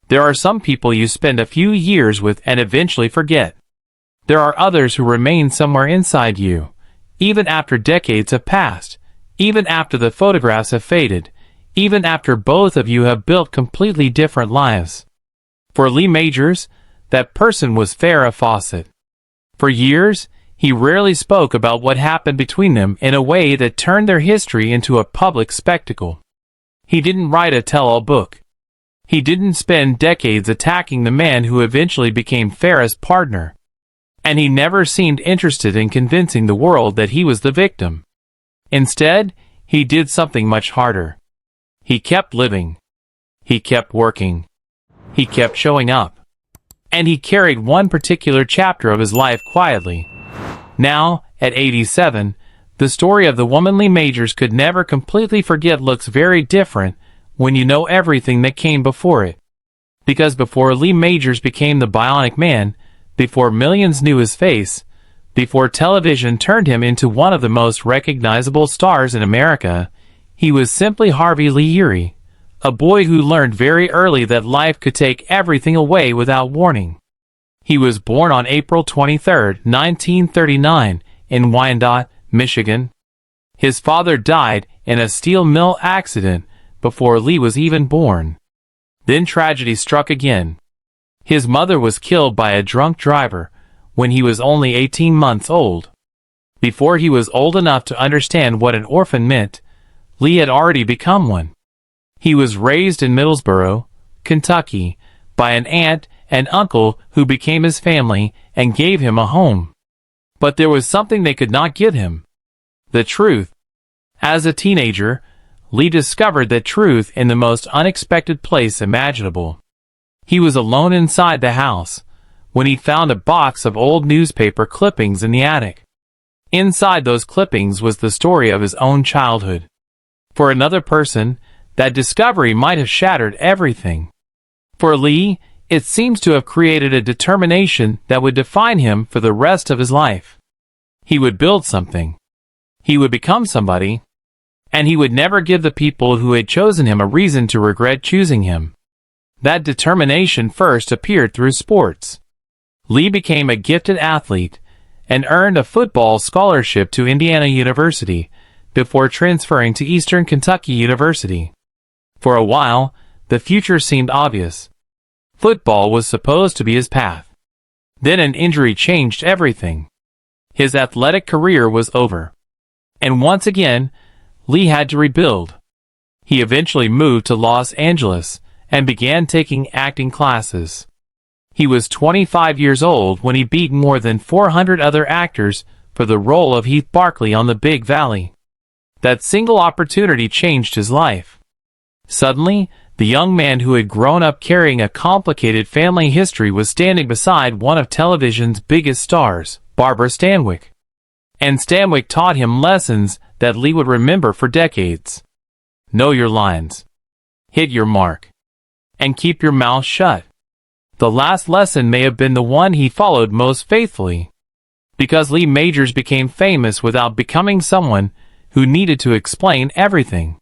There are some people you spend a few years with and eventually forget. There are others who remain somewhere inside you, even after decades have passed, even after the photographs have faded, even after both of you have built completely different lives. For Lee Majors, that person was Farrah Fawcett. For years, he rarely spoke about what happened between them in a way that turned their history into a public spectacle. He didn't write a tell-all book. He didn't spend decades attacking the man who eventually became Farrah's partner. And he never seemed interested in convincing the world that he was the victim. Instead, he did something much harder. He kept living. He kept working. He kept showing up. And he carried one particular chapter of his life quietly. Now, at 87, the story of the woman Lee Majors could never completely forget looks very different when you know everything that came before it. Because before Lee Majors became the Bionic Man, before millions knew his face, before television turned him into one of the most recognizable stars in America, he was simply Harvey Lee Urey, a boy who learned very early that life could take everything away without warning. He was born on April 23, 1939, in Wyandotte, Michigan. His father died in a steel mill accident before Lee was even born. Then tragedy struck again. His mother was killed by a drunk driver when he was only 18 months old. Before he was old enough to understand what an orphan meant, Lee had already become one. He was raised in Middlesboro, Kentucky, by an aunt and uncle who became his family and gave him a home. But there was something they could not give him: the truth. As a teenager, Lee discovered that truth in the most unexpected place imaginable. He was alone inside the house when he found a box of old newspaper clippings in the attic. Inside those clippings was the story of his own childhood. For another person, that discovery might have shattered everything. For Lee, it seems to have created a determination that would define him for the rest of his life. He would build something. He would become somebody. And he would never give the people who had chosen him a reason to regret choosing him. That determination first appeared through sports. Lee became a gifted athlete and earned a football scholarship to Indiana University before transferring to Eastern Kentucky University. For a while, the future seemed obvious. Football was supposed to be his path. Then an injury changed everything. His athletic career was over. And once again, Lee had to rebuild. He eventually moved to Los Angeles and began taking acting classes. He was 25 years old when he beat more than 400 other actors for the role of Heath Barkley on The Big Valley. That single opportunity changed his life. Suddenly, the young man who had grown up carrying a complicated family history was standing beside one of television's biggest stars, Barbara Stanwyck. And Stanwyck taught him lessons that Lee would remember for decades. Know your lines. Hit your mark. And keep your mouth shut. The last lesson may have been the one he followed most faithfully. Because Lee Majors became famous without becoming someone who needed to explain everything.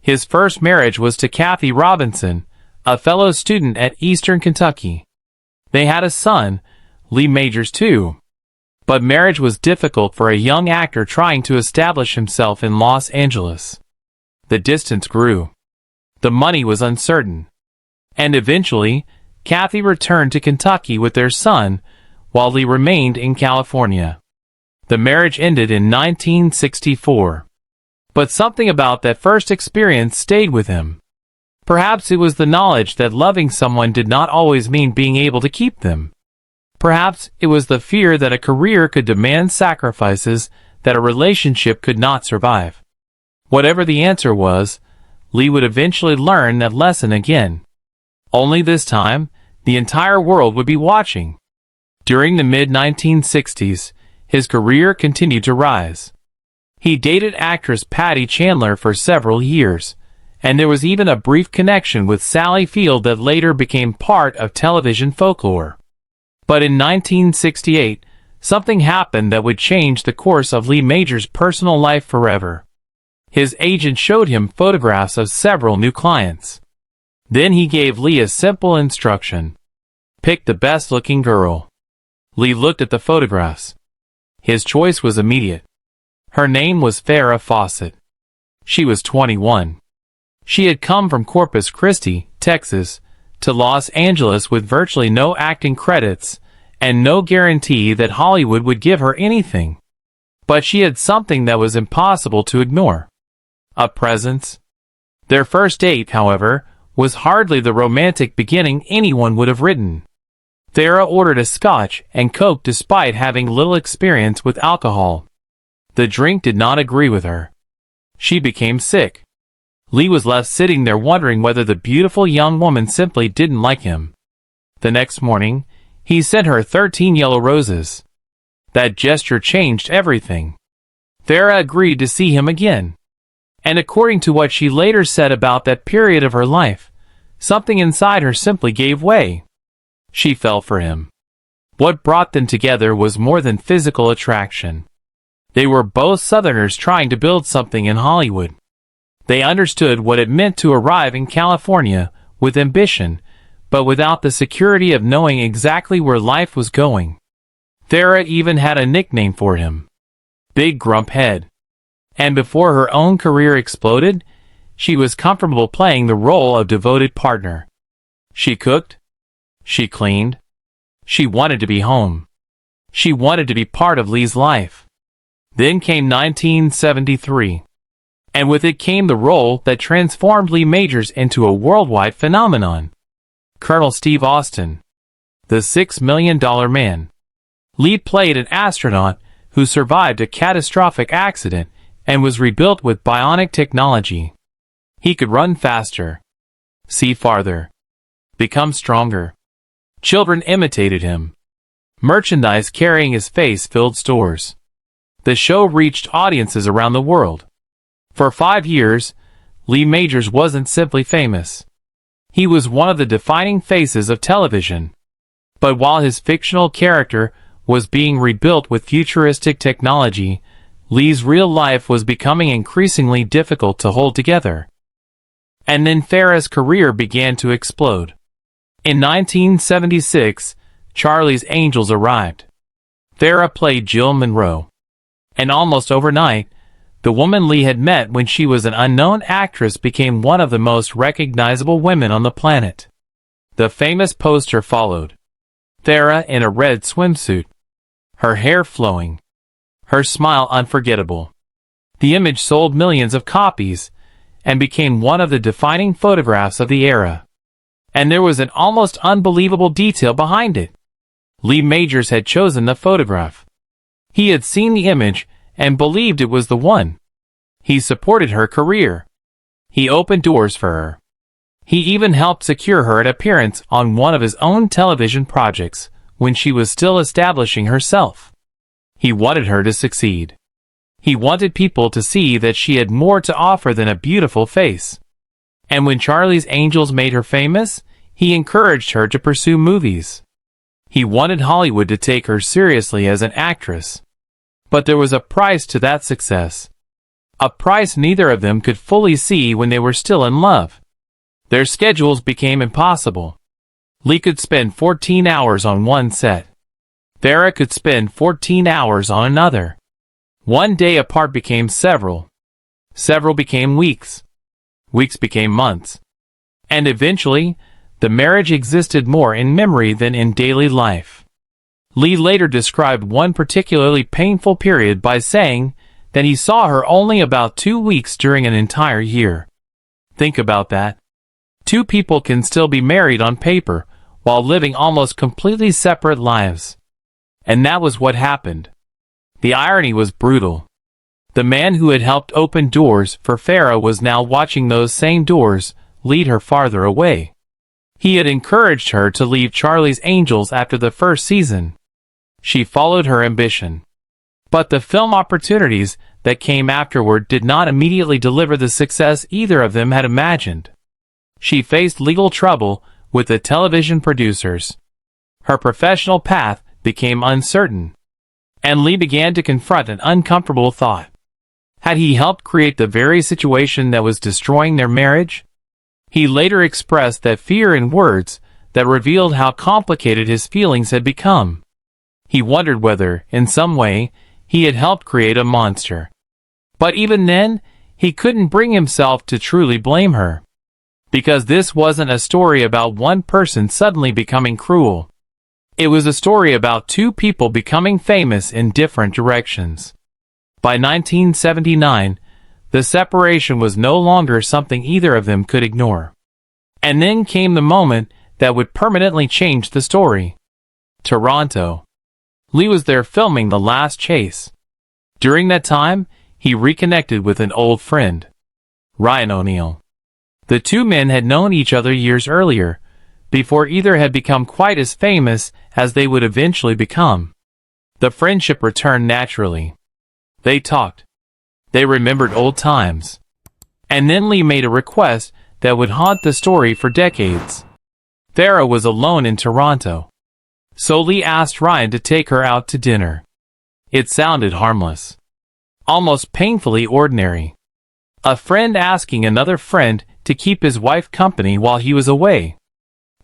His first marriage was to Kathy Robinson, a fellow student at Eastern Kentucky. They had a son, Lee Majors too. But marriage was difficult for a young actor trying to establish himself in Los Angeles. The distance grew. The money was uncertain. And eventually, Kathy returned to Kentucky with their son, while Lee remained in California. The marriage ended in 1964. But something about that first experience stayed with him. Perhaps it was the knowledge that loving someone did not always mean being able to keep them. Perhaps it was the fear that a career could demand sacrifices that a relationship could not survive. Whatever the answer was, Lee would eventually learn that lesson again. Only this time, the entire world would be watching. During the mid-1960s, his career continued to rise. He dated actress Patty Chandler for several years, and there was even a brief connection with Sally Field that later became part of television folklore. But in 1968, something happened that would change the course of Lee Majors' personal life forever. His agent showed him photographs of several new clients. Then he gave Lee a simple instruction. Pick the best-looking girl. Lee looked at the photographs. His choice was immediate. Her name was Farrah Fawcett. She was 21. She had come from Corpus Christi, Texas, to Los Angeles with virtually no acting credits and no guarantee that Hollywood would give her anything. But she had something that was impossible to ignore. A presence. Their first date, however, was hardly the romantic beginning anyone would have written. Farrah ordered a scotch and coke despite having little experience with alcohol. The drink did not agree with her. She became sick. Lee was left sitting there wondering whether the beautiful young woman simply didn't like him. The next morning, he sent her 13 yellow roses. That gesture changed everything. Farrah agreed to see him again. And according to what she later said about that period of her life, something inside her simply gave way. She fell for him. What brought them together was more than physical attraction. They were both Southerners trying to build something in Hollywood. They understood what it meant to arrive in California with ambition, but without the security of knowing exactly where life was going. Farrah even had a nickname for him. Big Grump Head. And before her own career exploded, she was comfortable playing the role of devoted partner. She cooked. She cleaned. She wanted to be home. She wanted to be part of Lee's life. Then came 1973. And with it came the role that transformed Lee Majors into a worldwide phenomenon. Colonel Steve Austin. The $6 Million Man. Lee played an astronaut who survived a catastrophic accident and was rebuilt with bionic technology. He could run faster, see farther, become stronger. Children imitated him. Merchandise carrying his face filled stores. The show reached audiences around the world. For 5 years, Lee Majors wasn't simply famous. He was one of the defining faces of television. But while his fictional character was being rebuilt with futuristic technology, Lee's real life was becoming increasingly difficult to hold together. And then Farrah's career began to explode. In 1976, Charlie's Angels arrived. Farrah played Jill Monroe. And almost overnight, the woman Lee had met when she was an unknown actress became one of the most recognizable women on the planet. The famous poster followed. Farrah in a red swimsuit. Her hair flowing. Her smile unforgettable. The image sold millions of copies and became one of the defining photographs of the era. And there was an almost unbelievable detail behind it. Lee Majors had chosen the photograph. He had seen the image and believed it was the one. He supported her career. He opened doors for her. He even helped secure her an appearance on one of his own television projects when she was still establishing herself. He wanted her to succeed. He wanted people to see that she had more to offer than a beautiful face. And when Charlie's Angels made her famous, he encouraged her to pursue movies. He wanted Hollywood to take her seriously as an actress. But there was a price to that success. A price neither of them could fully see when they were still in love. Their schedules became impossible. Lee could spend 14 hours on one set. Farrah could spend 14 hours on another. One day apart became several. Several became weeks. Weeks became months. And eventually, the marriage existed more in memory than in daily life. Lee later described one particularly painful period by saying that he saw her only about 2 weeks during an entire year. Think about that. Two people can still be married on paper while living almost completely separate lives. And that was what happened. The irony was brutal. The man who had helped open doors for Farrah was now watching those same doors lead her farther away. He had encouraged her to leave Charlie's Angels after the first season. She followed her ambition. But the film opportunities that came afterward did not immediately deliver the success either of them had imagined. She faced legal trouble with the television producers. Her professional path became uncertain. And Lee began to confront an uncomfortable thought. Had he helped create the very situation that was destroying their marriage? He later expressed that fear in words that revealed how complicated his feelings had become. He wondered whether, in some way, he had helped create a monster. But even then, he couldn't bring himself to truly blame her. Because this wasn't a story about one person suddenly becoming cruel. It was a story about two people becoming famous in different directions. By 1979, the separation was no longer something either of them could ignore. And then came the moment that would permanently change the story. Toronto. Lee was there filming The Last Chase. During that time, he reconnected with an old friend, Ryan O'Neal. The two men had known each other years earlier, before either had become quite as famous as they would eventually become. The friendship returned naturally. They talked. They remembered old times. And then Lee made a request that would haunt the story for decades. Farrah was alone in Toronto. So Lee asked Ryan to take her out to dinner. It sounded harmless. Almost painfully ordinary. A friend asking another friend to keep his wife company while he was away.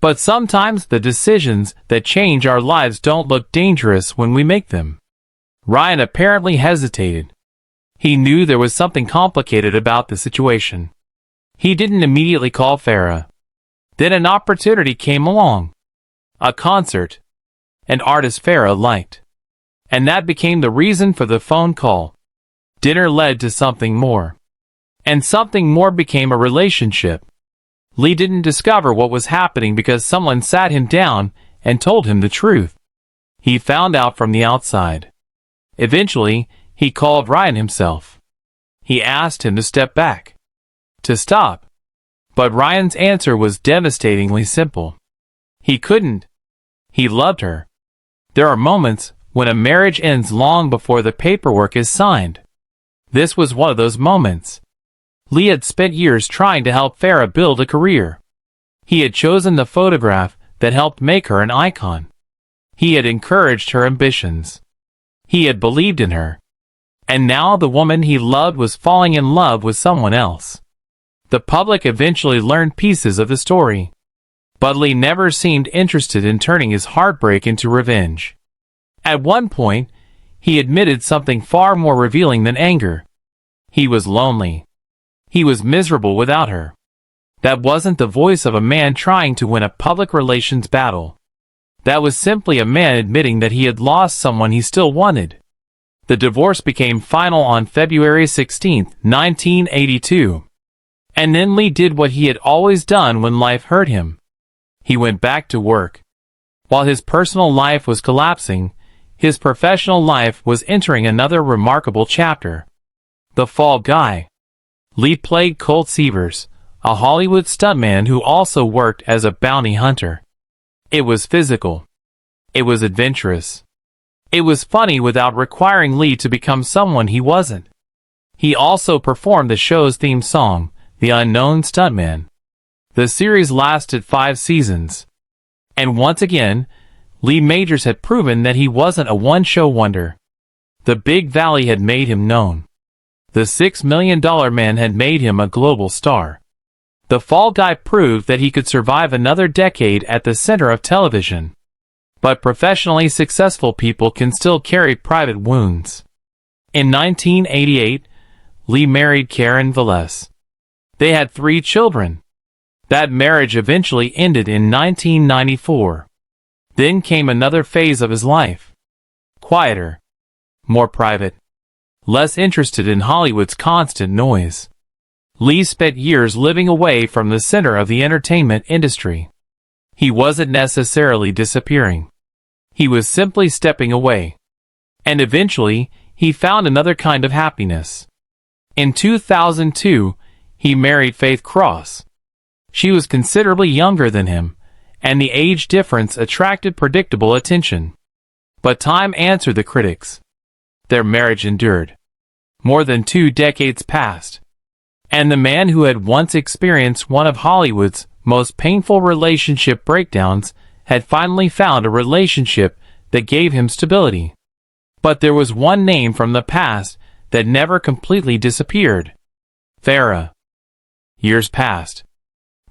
But sometimes the decisions that change our lives don't look dangerous when we make them. Ryan apparently hesitated. He knew there was something complicated about the situation. He didn't immediately call Farrah. Then an opportunity came along. A concert. An artist Farrah liked. And that became the reason for the phone call. Dinner led to something more. And something more became a relationship. Lee didn't discover what was happening because someone sat him down and told him the truth. He found out from the outside. Eventually, he called Ryan himself. He asked him to step back. To stop. But Ryan's answer was devastatingly simple. He couldn't. He loved her. There are moments when a marriage ends long before the paperwork is signed. This was one of those moments. Lee had spent years trying to help Farrah build a career. He had chosen the photograph that helped make her an icon. He had encouraged her ambitions. He had believed in her. And now the woman he loved was falling in love with someone else. The public eventually learned pieces of the story. But Lee never seemed interested in turning his heartbreak into revenge. At one point, he admitted something far more revealing than anger. He was lonely. He was miserable without her. That wasn't the voice of a man trying to win a public relations battle. That was simply a man admitting that he had lost someone he still wanted. The divorce became final on February 16, 1982. And then Lee did what he had always done when life hurt him. He went back to work. While his personal life was collapsing, his professional life was entering another remarkable chapter. The Fall Guy. Lee played Colt Seavers, a Hollywood stuntman who also worked as a bounty hunter. It was physical. It was adventurous. It was funny without requiring Lee to become someone he wasn't. He also performed the show's theme song, The Unknown Stuntman. The series lasted 5 seasons. And once again, Lee Majors had proven that he wasn't a one-show wonder. The Big Valley had made him known. The $6 Million Man had made him a global star. The Fall Guy proved that he could survive another decade at the center of television. But professionally successful people can still carry private wounds. In 1988, Lee married Karen Velez. They had 3 children. That marriage eventually ended in 1994. Then came another phase of his life. Quieter. More private. Less interested in Hollywood's constant noise. Lee spent years living away from the center of the entertainment industry. He wasn't necessarily disappearing. He was simply stepping away. And eventually, he found another kind of happiness. In 2002, he married Faith Cross. She was considerably younger than him, and the age difference attracted predictable attention. But time answered the critics. Their marriage endured. More than 2 decades passed. And the man who had once experienced one of Hollywood's most painful relationship breakdowns had finally found a relationship that gave him stability. But there was one name from the past that never completely disappeared. Farrah. Years passed.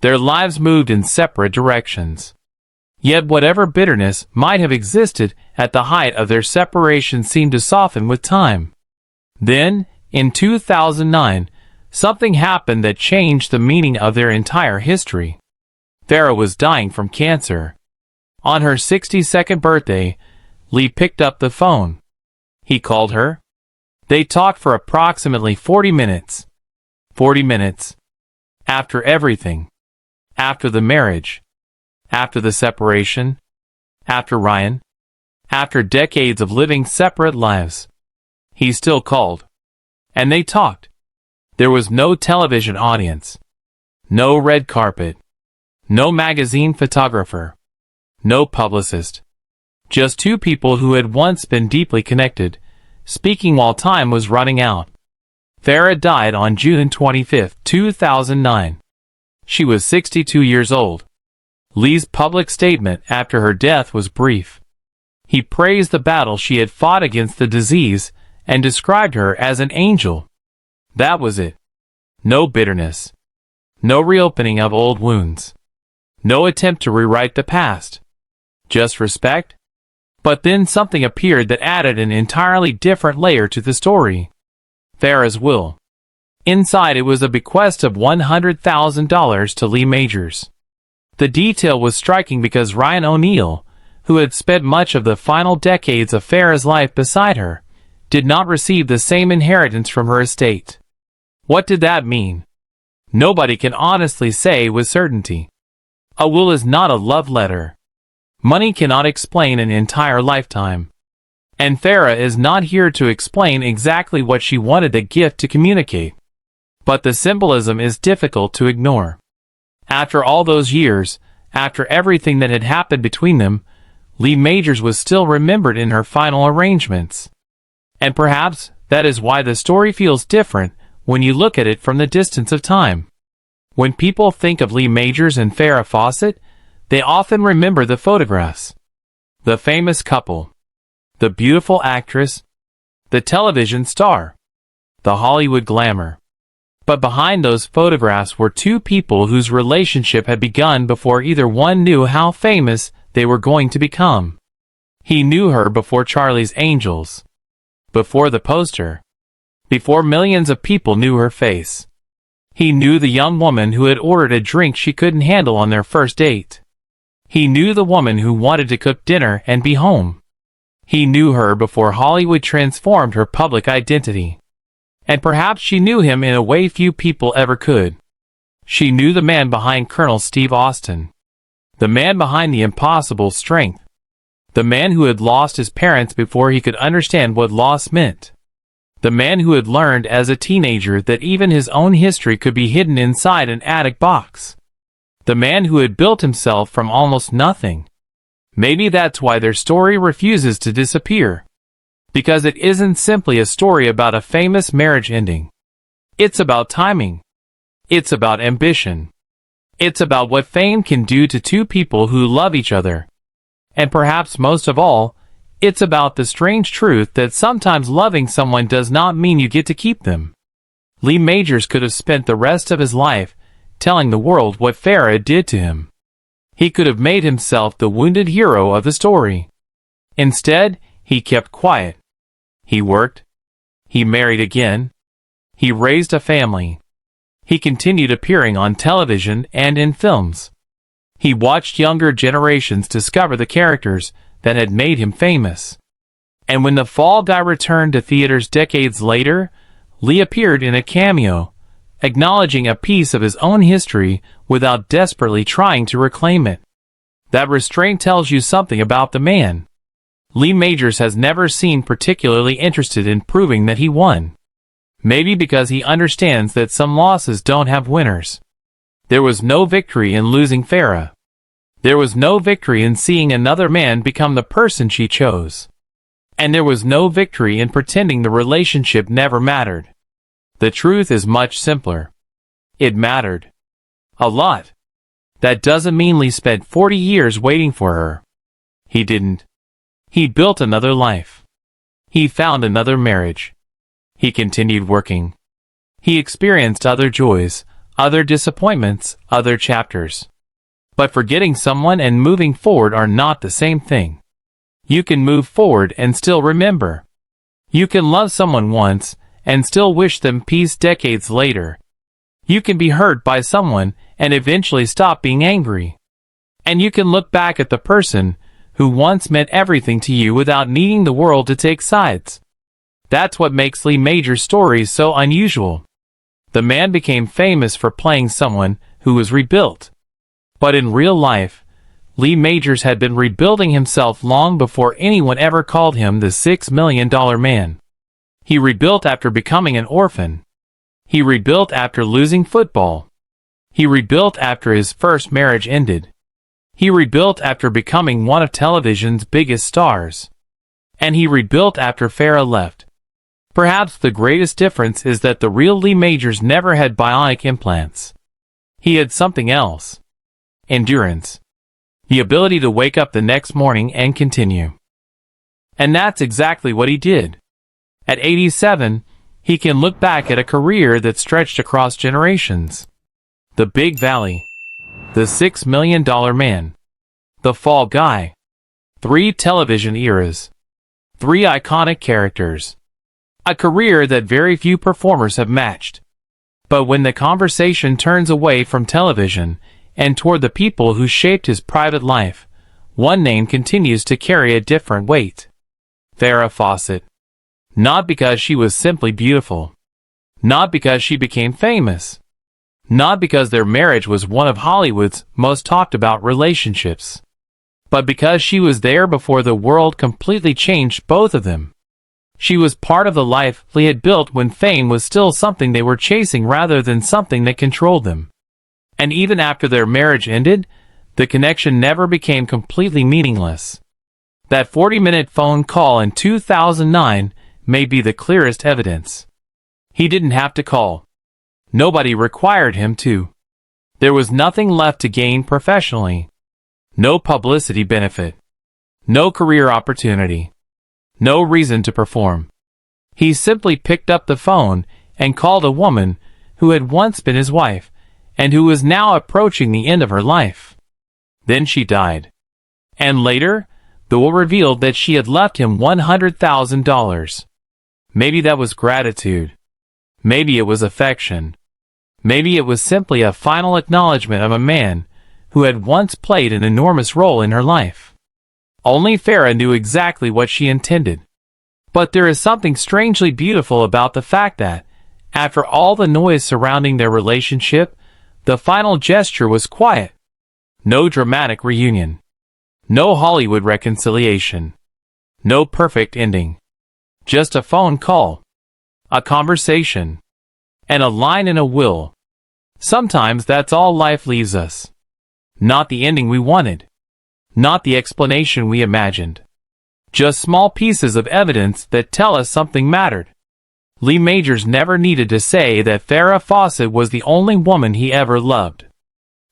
Their lives moved in separate directions. Yet whatever bitterness might have existed at the height of their separation seemed to soften with time. Then, in 2009, something happened that changed the meaning of their entire history. Farrah was dying from cancer. On her 62nd birthday, Lee picked up the phone. He called her. They talked for approximately 40 minutes. 40 minutes. After everything. After the marriage. After the separation. After Ryan. After decades of living separate lives. He still called. And they talked. There was no television audience. No red carpet. No magazine photographer. No publicist. Just two people who had once been deeply connected, speaking while time was running out. Farrah died on June 25, 2009. She was 62 years old. Lee's public statement after her death was brief. He praised the battle she had fought against the disease and described her as an angel. That was it. No bitterness. No reopening of old wounds. No attempt to rewrite the past. Just respect. But then something appeared that added an entirely different layer to the story. Farrah's will. Inside it was a bequest of $100,000 to Lee Majors. The detail was striking because Ryan O'Neal, who had spent much of the final decades of Farrah's life beside her, did not receive the same inheritance from her estate. What did that mean? Nobody can honestly say with certainty. A will is not a love letter. Money cannot explain an entire lifetime. And Farrah is not here to explain exactly what she wanted the gift to communicate. But the symbolism is difficult to ignore. After all those years, after everything that had happened between them, Lee Majors was still remembered in her final arrangements. And perhaps that is why the story feels different when you look at it from the distance of time. When people think of Lee Majors and Farrah Fawcett, they often remember the photographs. The famous couple. The beautiful actress. The television star. The Hollywood glamour. But behind those photographs were two people whose relationship had begun before either one knew how famous they were going to become. He knew her before Charlie's Angels. Before the poster. Before millions of people knew her face. He knew the young woman who had ordered a drink she couldn't handle on their first date. He knew the woman who wanted to cook dinner and be home. He knew her before Hollywood transformed her public identity. And perhaps she knew him in a way few people ever could. She knew the man behind Colonel Steve Austin. The man behind the impossible strength. The man who had lost his parents before he could understand what loss meant. The man who had learned as a teenager that even his own history could be hidden inside an attic box. The man who had built himself from almost nothing. Maybe that's why their story refuses to disappear. Because it isn't simply a story about a famous marriage ending. It's about timing. It's about ambition. It's about what fame can do to two people who love each other. And perhaps most of all, it's about the strange truth that sometimes loving someone does not mean you get to keep them. Lee Majors could have spent the rest of his life telling the world what Farrah did to him. He could have made himself the wounded hero of the story. Instead, he kept quiet. He worked. He married again. He raised a family. He continued appearing on television and in films. He watched younger generations discover the characters that had made him famous. And when The Fall Guy returned to theaters decades later, Lee appeared in a cameo, acknowledging a piece of his own history without desperately trying to reclaim it. That restraint tells you something about the man. Lee Majors has never seemed particularly interested in proving that he won. Maybe because he understands that some losses don't have winners. There was no victory in losing Farrah. There was no victory in seeing another man become the person she chose. And there was no victory in pretending the relationship never mattered. The truth is much simpler. It mattered. A lot. That doesn't mean Lee spent 40 years waiting for her. He didn't. He built another life. He found another marriage. He continued working. He experienced other joys, other disappointments, other chapters. But forgetting someone and moving forward are not the same thing. You can move forward and still remember. You can love someone once and still wish them peace decades later. You can be hurt by someone and eventually stop being angry. And you can look back at the person who once meant everything to you without needing the world to take sides. That's what makes Lee Majors' stories so unusual. The man became famous for playing someone who was rebuilt. But in real life, Lee Majors had been rebuilding himself long before anyone ever called him the $6 million man. He rebuilt after becoming an orphan. He rebuilt after losing football. He rebuilt after his first marriage ended. He rebuilt after becoming one of television's biggest stars. And he rebuilt after Farrah left. Perhaps the greatest difference is that the real Lee Majors never had bionic implants. He had something else. Endurance. The ability to wake up the next morning and continue. And that's exactly what he did. At 87, he can look back at a career that stretched across generations. The Big Valley. The $6 million man. The Fall Guy. 3 television eras. 3 iconic characters. A career that very few performers have matched. But when the conversation turns away from television and toward the people who shaped his private life, one name continues to carry a different weight. Farrah Fawcett. Not because she was simply beautiful. Not because she became famous. Not because their marriage was one of Hollywood's most talked about relationships. But because she was there before the world completely changed both of them. She was part of the life Lee had built when fame was still something they were chasing rather than something that controlled them. And even after their marriage ended, the connection never became completely meaningless. That 40-minute phone call in 2009 may be the clearest evidence. He didn't have to call. Nobody required him to. There was nothing left to gain professionally. No publicity benefit. No career opportunity. No reason to perform. He simply picked up the phone and called a woman who had once been his wife and who was now approaching the end of her life. Then she died. And later, the will revealed that she had left him $100,000. Maybe that was gratitude. Maybe it was affection. Maybe it was simply a final acknowledgement of a man who had once played an enormous role in her life. Only Farrah knew exactly what she intended. But there is something strangely beautiful about the fact that, after all the noise surrounding their relationship, the final gesture was quiet. No dramatic reunion. No Hollywood reconciliation. No perfect ending. Just a phone call. A conversation. And a line in a will. Sometimes that's all life leaves us. Not the ending we wanted. Not the explanation we imagined. Just small pieces of evidence that tell us something mattered. Lee Majors never needed to say that Farrah Fawcett was the only woman he ever loved.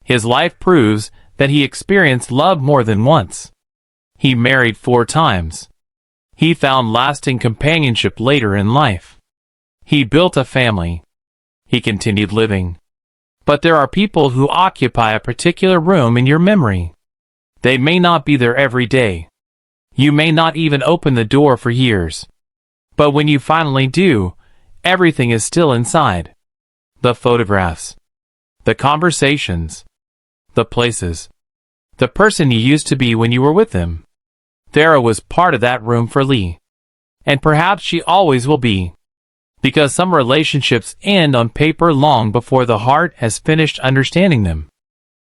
His life proves that he experienced love more than once. He married 4 times. He found lasting companionship later in life. He built a family. He continued living. But there are people who occupy a particular room in your memory. They may not be there every day. You may not even open the door for years. But when you finally do, everything is still inside. The photographs. The conversations. The places. The person you used to be when you were with them. Farrah was part of that room for Lee. And perhaps she always will be. Because some relationships end on paper long before the heart has finished understanding them.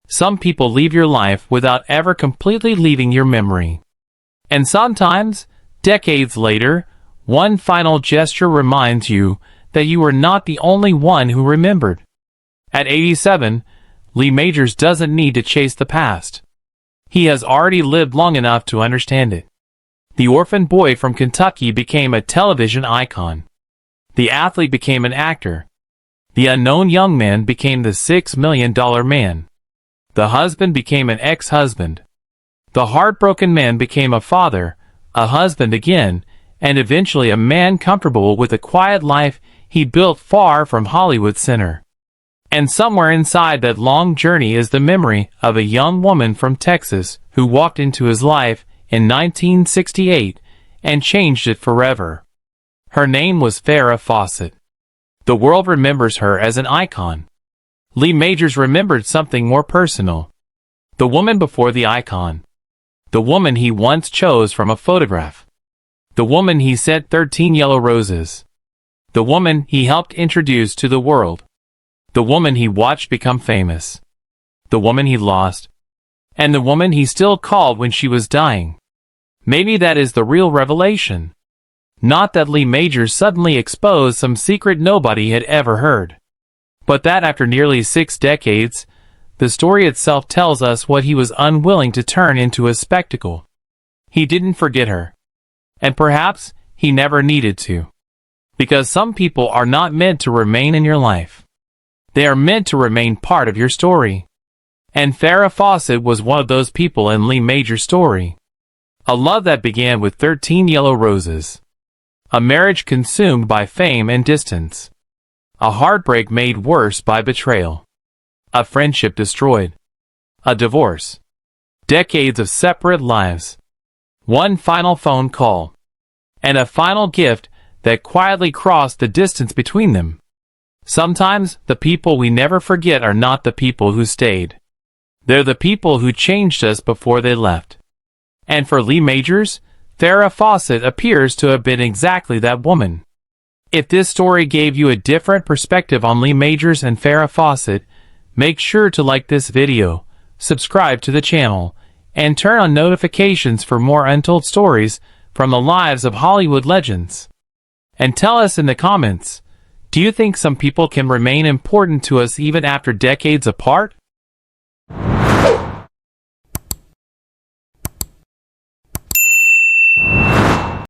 Some people leave your life without ever completely leaving your memory. And sometimes, decades later, one final gesture reminds you that you were not the only one who remembered. At 87, Lee Majors doesn't need to chase the past. He has already lived long enough to understand it. The orphan boy from Kentucky became a television icon. The athlete became an actor. The unknown young man became the $6 million man. The husband became an ex-husband. The heartbroken man became a father, a husband again, and eventually a man comfortable with a quiet life he built far from Hollywood center. And somewhere inside that long journey is the memory of a young woman from Texas who walked into his life in 1968 and changed it forever. Her name was Farrah Fawcett. The world remembers her as an icon. Lee Majors remembered something more personal. The woman before the icon. The woman he once chose from a photograph. The woman he sent 13 yellow roses. The woman he helped introduce to the world. The woman he watched become famous. The woman he lost. And the woman he still called when she was dying. Maybe that is the real revelation. Not that Lee Majors suddenly exposed some secret nobody had ever heard. But that after nearly 6 decades, the story itself tells us what he was unwilling to turn into a spectacle. He didn't forget her. And perhaps he never needed to. Because some people are not meant to remain in your life. They are meant to remain part of your story. And Farrah Fawcett was one of those people in Lee Majors' story. A love that began with 13 yellow roses. A marriage consumed by fame and distance. A heartbreak made worse by betrayal. A friendship destroyed. A divorce. Decades of separate lives. One final phone call. And a final gift that quietly crossed the distance between them. Sometimes the people we never forget are not the people who stayed. They're the people who changed us before they left. And for Lee Majors, Farrah Fawcett appears to have been exactly that woman. If this story gave you a different perspective on Lee Majors and Farrah Fawcett, make sure to like this video, subscribe to the channel, and turn on notifications for more untold stories from the lives of Hollywood legends. And tell us in the comments, do you think some people can remain important to us even after decades apart?